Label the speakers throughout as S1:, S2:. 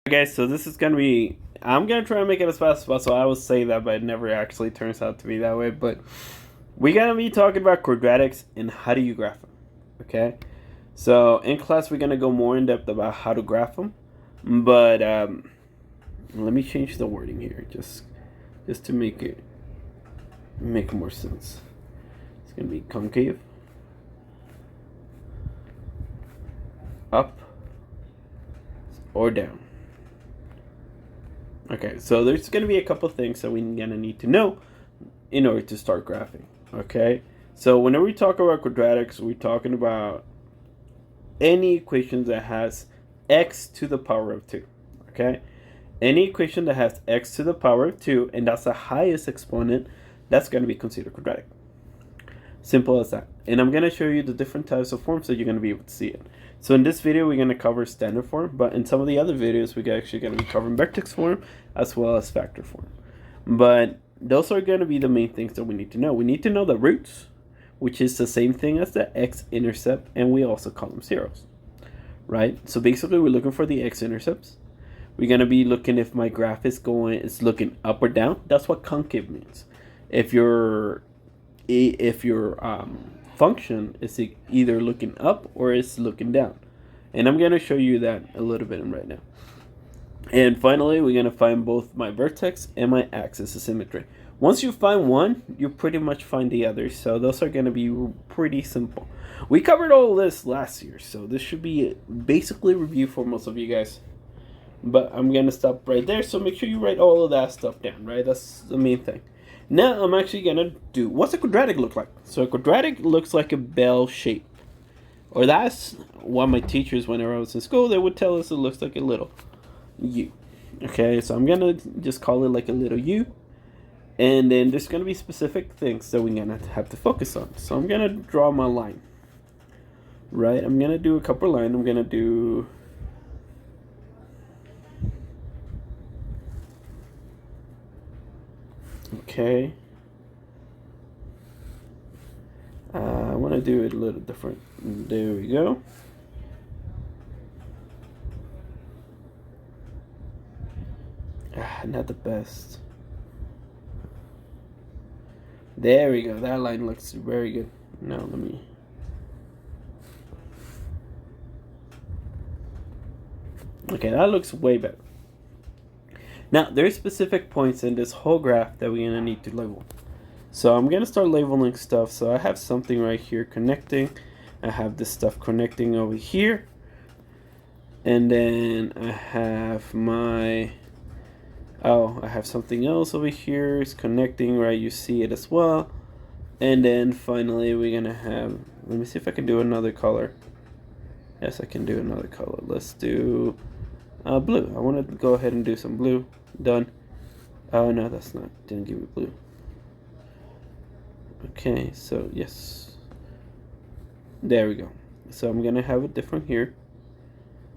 S1: Guys, so this is gonna be, I'm gonna try and make it as fast as possible. I always say that, but it never actually turns out to be that way. But we're gonna be talking about quadratics and how do you graph them. Okay, so in class we're gonna go more in depth about how to graph them, but let me change the wording here just to make it make more sense. It's gonna be concave, up, or down. Okay, so there's going to be a couple things that we're going to need to know in order to start graphing. Okay, so whenever we talk about quadratics, we're talking about any equation that has x to the power of 2. Okay, any equation that has x to the power of 2, and that's the highest exponent, that's going to be considered quadratic. Simple as that. And I'm going to show you the different types of forms that you're going to be able to see it. So in this video, we're going to cover standard form, but in some of the other videos, we're actually going to be covering vertex form as well as factor form. But those are going to be the main things that we need to know. We need to know the roots, which is the same thing as the x-intercept, and we also call them zeros, right? So basically, we're looking for the x-intercepts. We're going to be looking if my graph is looking up or down. That's what concave means. If your function is either looking up or is looking down. And I'm going to show you that a little bit right now. And finally, we're going to find both my vertex and my axis of symmetry. Once you find one, you pretty much find the others. So those are going to be pretty simple. We covered all this last year, so this should be basically a review for most of you guys. But I'm going to stop right there, so make sure you write all of that stuff down, right? That's the main thing. Now I'm actually going to do, what's a quadratic look like? So a quadratic looks like a bell shape. Or that's what my teachers, whenever I was in school, they would tell us it looks like a little U. Okay, so I'm going to just call it like a little U. And then there's going to be specific things that we're going to have to focus on. So I'm going to draw my line. Right, I'm going to do a couple lines. I'm going to do... Okay. I want to do it a little different. There we go. Not the best. There we go. That line looks very good. Now let me... Okay, that looks way better. Now, there's specific points in this whole graph that we're going to need to label. So I'm going to start labeling stuff. So I have something right here connecting. I have this stuff connecting over here. And then I have my... Oh, I have something else over here. It's connecting, right? You see it as well. And then finally we're going to have... Let me see if I can do another color. Yes, I can do another color. Let's do... blue. I want to go ahead and do some blue. Done. Oh no, that's not. Didn't give me blue. Okay, so yes. There we go. So I'm gonna have it different here.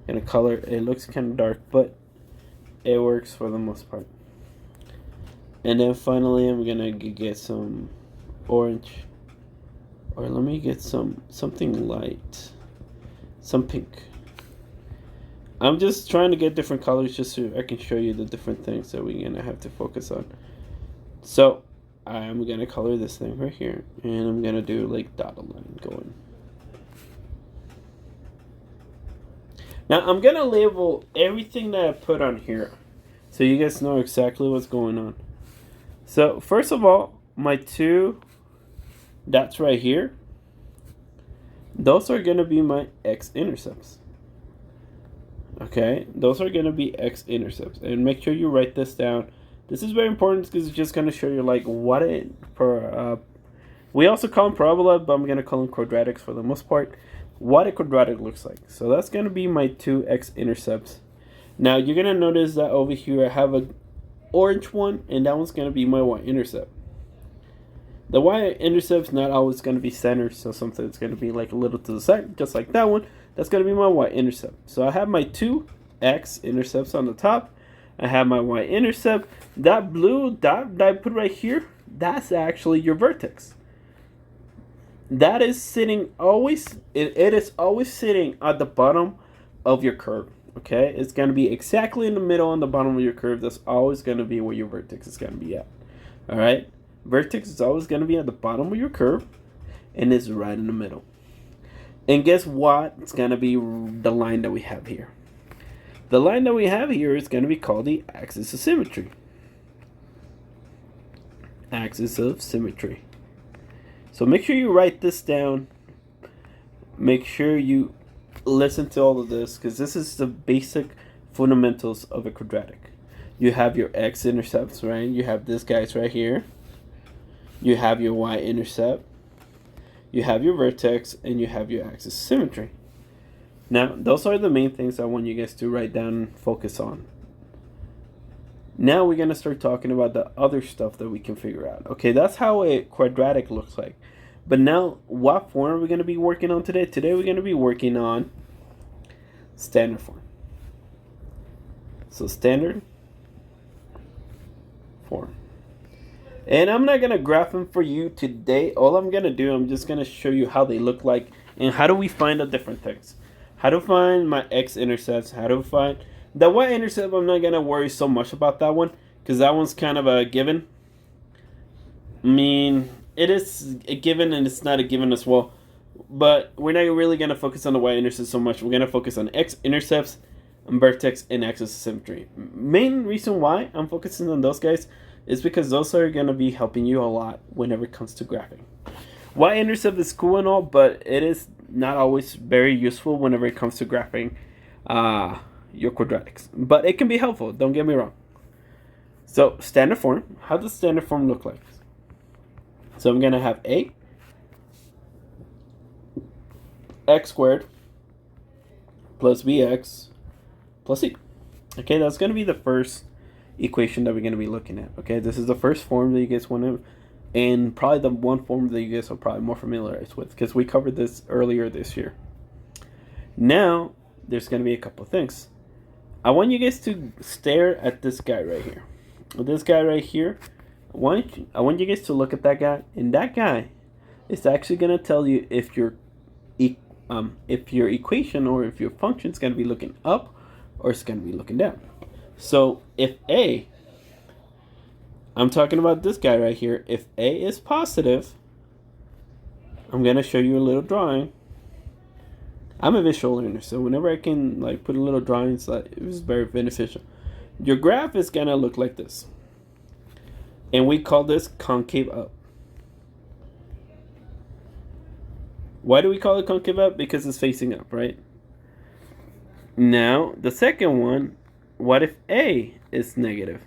S1: Gonna color. It looks kind of dark, but it works for the most part. And then finally, I'm gonna get some orange, or let me get something light, some pink. I'm just trying to get different colors just so I can show you the different things that we're going to have to focus on. So I'm going to color this thing right here. And I'm going to do like dotted line going. Now I'm going to label everything that I put on here so you guys know exactly what's going on. So first of all, my two dots right here, those are going to be my x-intercepts. Okay, those are going to be x-intercepts. And make sure you write this down. This is very important because it's just going to show you like what it... we also call them parabola, but I'm going to call them quadratics for the most part. What a quadratic looks like. So that's going to be my two x-intercepts. Now you're going to notice that over here I have an orange one, and that one's going to be my y-intercept. The y-intercept's not always going to be centered, so sometimes it's going to be like a little to the side, just like that one. That's going to be my y-intercept. So I have my two x-intercepts on the top. I have my y-intercept. That blue dot that I put right here, that's actually your vertex. That is sitting always, it is always sitting at the bottom of your curve. Okay, it's going to be exactly in the middle on the bottom of your curve. That's always going to be where your vertex is going to be at. All right, vertex is always going to be at the bottom of your curve, and it's right in the middle. And guess what? It's going to be the line that we have here. The line that we have here is going to be called the axis of symmetry. Axis of symmetry. So make sure you write this down. Make sure you listen to all of this, because this is the basic fundamentals of a quadratic. You have your x-intercepts, right? You have this guys right here. You have your y-intercept. You have your vertex, and you have your axis of symmetry. Now, those are the main things I want you guys to write down and focus on. Now we're going to start talking about the other stuff that we can figure out. Okay, that's how a quadratic looks like. But now, what form are we going to be working on today? Today we're going to be working on standard form. So standard form. And I'm not going to graph them for you today. All I'm going to do, I'm just going to show you how they look like and how do we find the different things. How to find my x-intercepts, how to find the y-intercept. I'm not going to worry so much about that one because that one's kind of a given. I mean, it is a given and it's not a given as well. But we're not really going to focus on the y-intercept so much. We're going to focus on x-intercepts, vertex, and axis of symmetry. Main reason why I'm focusing on those guys is because those are going to be helping you a lot whenever it comes to graphing. Y-intercept is cool and all, but it is not always very useful whenever it comes to graphing your quadratics. But it can be helpful, don't get me wrong. So, standard form. How does standard form look like? So I'm going to have a x squared plus bx plus c. Okay, that's going to be the first equation that we're going to be looking at. Okay, this is the first form that you guys want to, and probably the one form that you guys are probably more familiarized with because we covered this earlier this year. Now, there's going to be a couple of things. I want you guys to stare at this guy right here. This guy right here, I want you guys to look at that guy, and that guy is actually going to tell you if your equation or if your function is going to be looking up or it's going to be looking down. So if A, I'm talking about this guy right here, if A is positive, I'm going to show you a little drawing. I'm a visual learner, so whenever I can like put a little drawings, it was very beneficial. Your graph is going to look like this. And we call this concave up. Why do we call it concave up? Because it's facing up, right? Now, the second one, what if A is negative?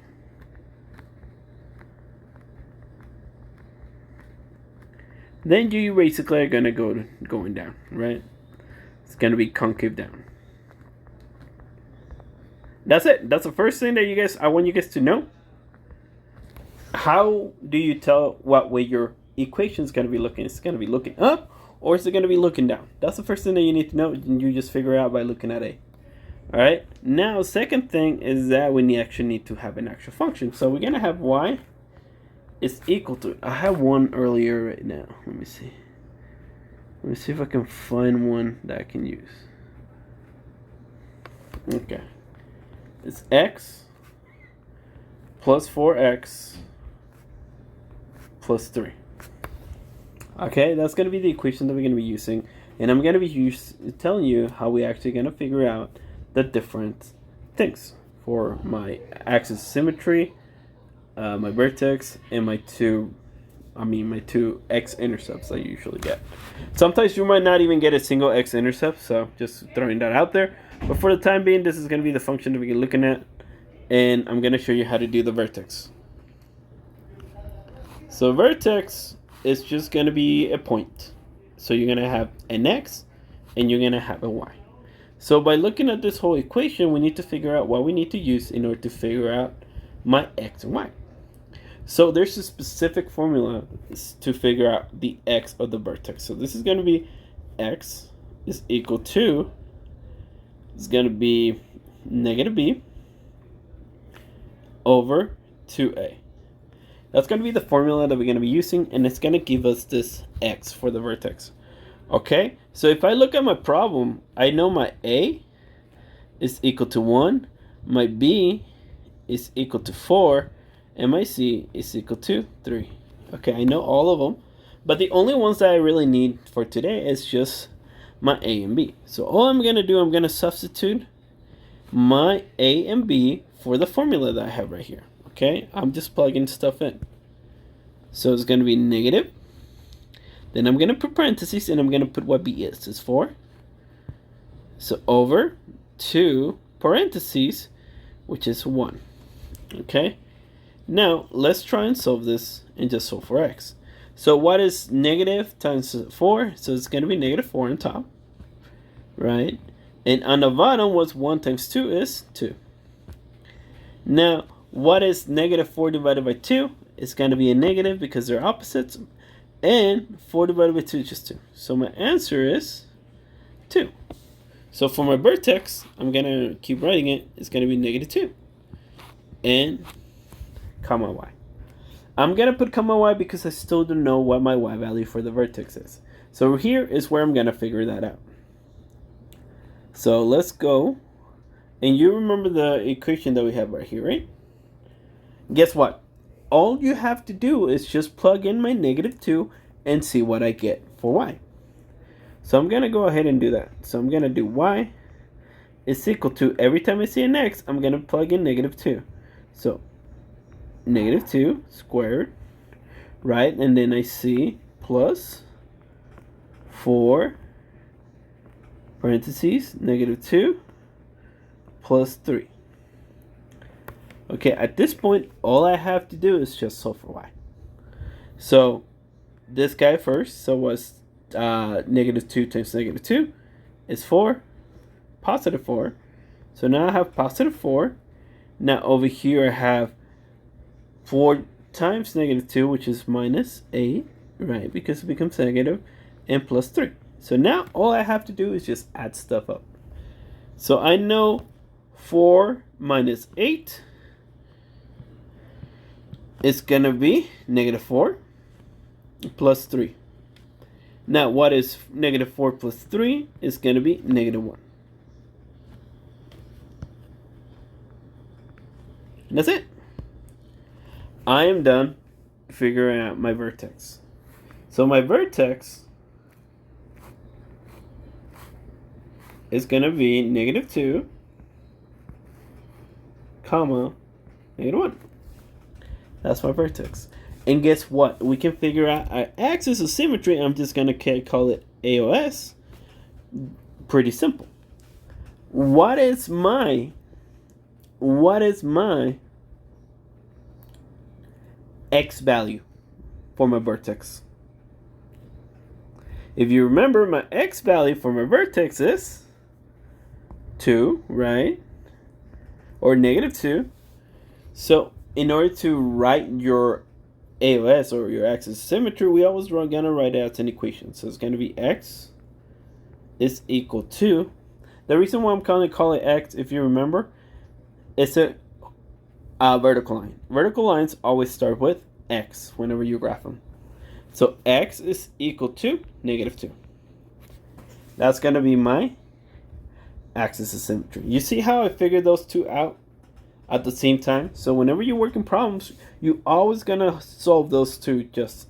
S1: Then you basically are going to go going down, right? It's going to be concave down. That's it. That's the first thing that I want you guys to know. How do you tell what way your equation is going to be looking? It's going to be looking up or is it going to be looking down? That's the first thing that you need to know, and you just figure out by looking at A. All right. Now, second thing is that we actually need to have an actual function. So we're going to have y is equal to, I have one earlier right now. Let me see. Let me see if I can find one that I can use. Okay. It's x plus 4x plus 3. Okay, that's going to be the equation that we're going to be using. And I'm going to be telling you how we're actually going to figure out the different things for my axis of symmetry, my vertex, and my two x-intercepts I usually get. Sometimes you might not even get a single x-intercept, so just throwing that out there. But for the time being, this is going to be the function that we're looking at. And I'm going to show you how to do the vertex. So vertex is just going to be a point. So you're going to have an x and you're going to have a y. So by looking at this whole equation, we need to figure out what we need to use in order to figure out my x and y. So there's a specific formula to figure out the x of the vertex. So this is going to be x is equal to, it's going to be negative b over 2a. That's going to be the formula that we're going to be using, and it's going to give us this x for the vertex. Okay, so if I look at my problem, I know my a is equal to 1, my B is equal to 4, and my C is equal to 3. Okay, I know all of them, but the only ones that I really need for today is just my A and B. So all I'm going to do, I'm going to substitute my A and B for the formula that I have right here. Okay, I'm just plugging stuff in. So it's going to be negative. Then I'm going to put parentheses, and I'm going to put what B is. It's 4. So over 2 parentheses, which is 1. Okay, now let's try and solve this and just solve for x. So what is negative times 4? So it's going to be negative 4 on top, right? And on the bottom, what's 1 times 2 is 2. Now, what is negative 4 divided by 2? It's going to be a negative because they're opposites. And 4 divided by 2 is just 2. So my answer is 2. So for my vertex, I'm going to keep writing it. It's going to be negative 2. And comma y. I'm going to put comma y because I still don't know what my y value for the vertex is. So here is where I'm going to figure that out. So let's go. And you remember the equation that we have right here, right? Guess what? All you have to do is just plug in my negative 2 and see what I get for y. So I'm going to go ahead and do that. So I'm going to do y is equal to, every time I see an x, I'm going to plug in negative 2. So negative 2 squared, right? And then I see plus 4 parentheses negative 2 plus 3. Okay, at this point, all I have to do is just solve for y. So this guy first, so was negative 2 times negative 2 is 4, positive 4. So now I have positive 4. Now over here I have 4 times negative 2, which is minus 8, right? Because it becomes negative, and plus 3. So now all I have to do is just add stuff up. So I know 4 minus 8 is going to be negative 4 plus 3. Now what is negative 4 plus 3 is going to be negative 1. And that's it. I am done figuring out my vertex. So my vertex is going to be negative 2, comma, negative 1. That's my vertex. And guess what? We can figure out our axis of symmetry. I'm just going to call it AOS. Pretty simple. What is my x value for my vertex? If you remember, my x value for my vertex is 2, right? Or negative 2. So in order to write your AOS or your axis of symmetry, we always going to write out an equation. So it's going to be x is equal to, the reason why I'm going to call it x, if you remember, it's a vertical line. Vertical lines always start with x whenever you graph them. So x is equal to negative 2. That's going to be my axis of symmetry. You see how I figured those two out at the same time? So whenever you're working problems, you're always going to solve those two just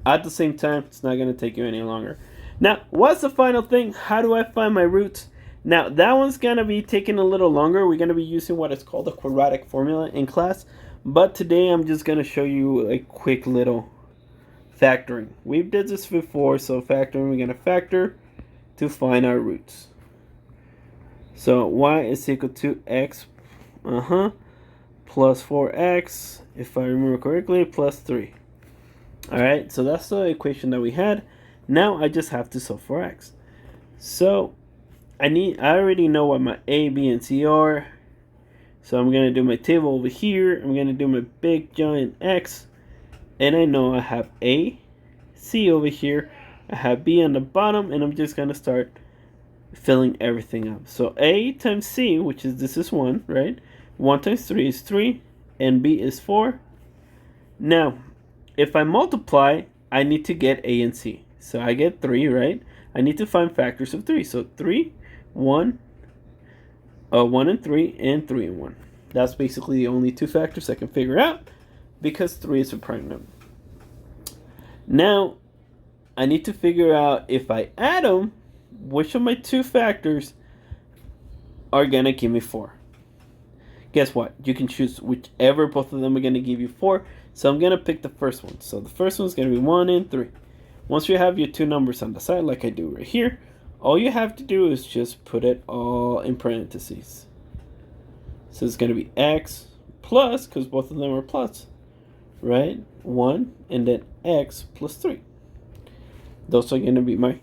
S1: at the same time. It's not going to take you any longer. Now, what's the final thing? How do I find my roots? Now, that one's going to be taking a little longer. We're going to be using what is called a quadratic formula in class. But today, I'm just going to show you a quick little factoring. We did this before, so factoring, we're going to factor to find our roots. So y is equal to x plus 4x, if I remember correctly, plus 3. Alright, so that's the equation that we had. Now I just have to solve for x. So I already know what my a, b, and c are. So I'm going to do my table over here. I'm going to do my big giant x. And I know I have a, c over here. I have b on the bottom, and I'm just going to start filling everything up. So a times c, which is, this is 1, right? 1 times 3 is 3, and b is 4. Now, if I multiply, I need to get a and c. So I get 3, right? I need to find factors of 3. So 3, 1, 1 and 3 and 3 and 1. That's basically the only two factors I can figure out because 3 is a prime number. Now, I need to figure out if I add them, which of my two factors are going to give me 4. Guess what? You can choose whichever, both of them are going to give you 4. So I'm going to pick the first one. So the first one's going to be 1 and 3. Once you have your two numbers on the side, like I do right here, all you have to do is just put it all in parentheses. So it's going to be x plus, because both of them are plus, right? 1 and then x plus 3. Those are going to be my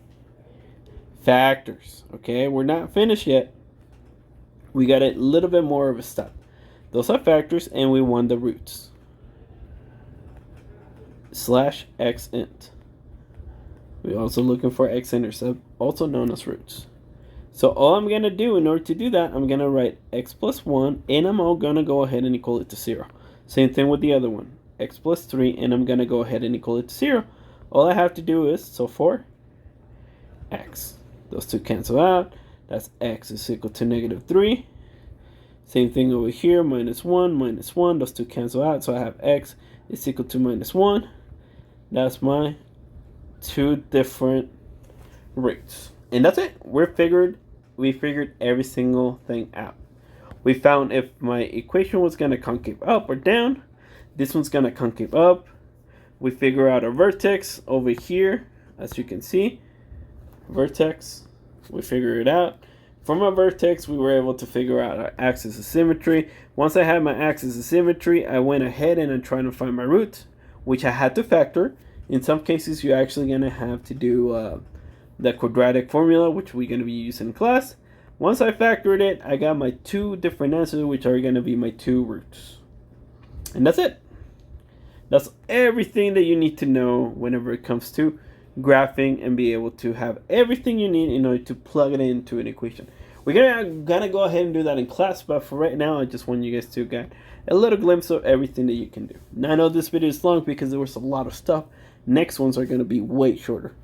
S1: factors. Okay, we're not finished yet. We got a little bit more of a step. Those are factors, and we want the roots. Slash x int. We're also looking for x-intercept, also known as roots. So all I'm going to do in order to do that, I'm going to write x plus 1, and I'm all going to go ahead and equal it to 0. Same thing with the other one. X plus 3, and I'm going to go ahead and equal it to 0. All I have to do is, so for x. Those two cancel out. That's x is equal to negative 3. Same thing over here, minus 1. Those two cancel out, so I have x is equal to minus 1. That's my two different roots. And that's it. We figured every single thing out. We found if my equation was going to concave up or down. This one's going to concave up. We figure out a vertex over here, as you can see. Vertex, we figure it out. From a vertex, we were able to figure out our axis of symmetry. Once I had my axis of symmetry, I went ahead and I'm trying to find my root, which I had to factor. In some cases, you're actually going to have to do the quadratic formula, which we're going to be using in class. Once I factored it, I got my two different answers, which are going to be my two roots. And that's it. That's everything that you need to know whenever it comes to graphing and be able to have everything you need in order to plug it into an equation. We're gonna go ahead and do that in class, but for right now, I just want you guys to get a little glimpse of everything that you can do. Now, I know this video is long because there was a lot of stuff. Next ones are going to be way shorter.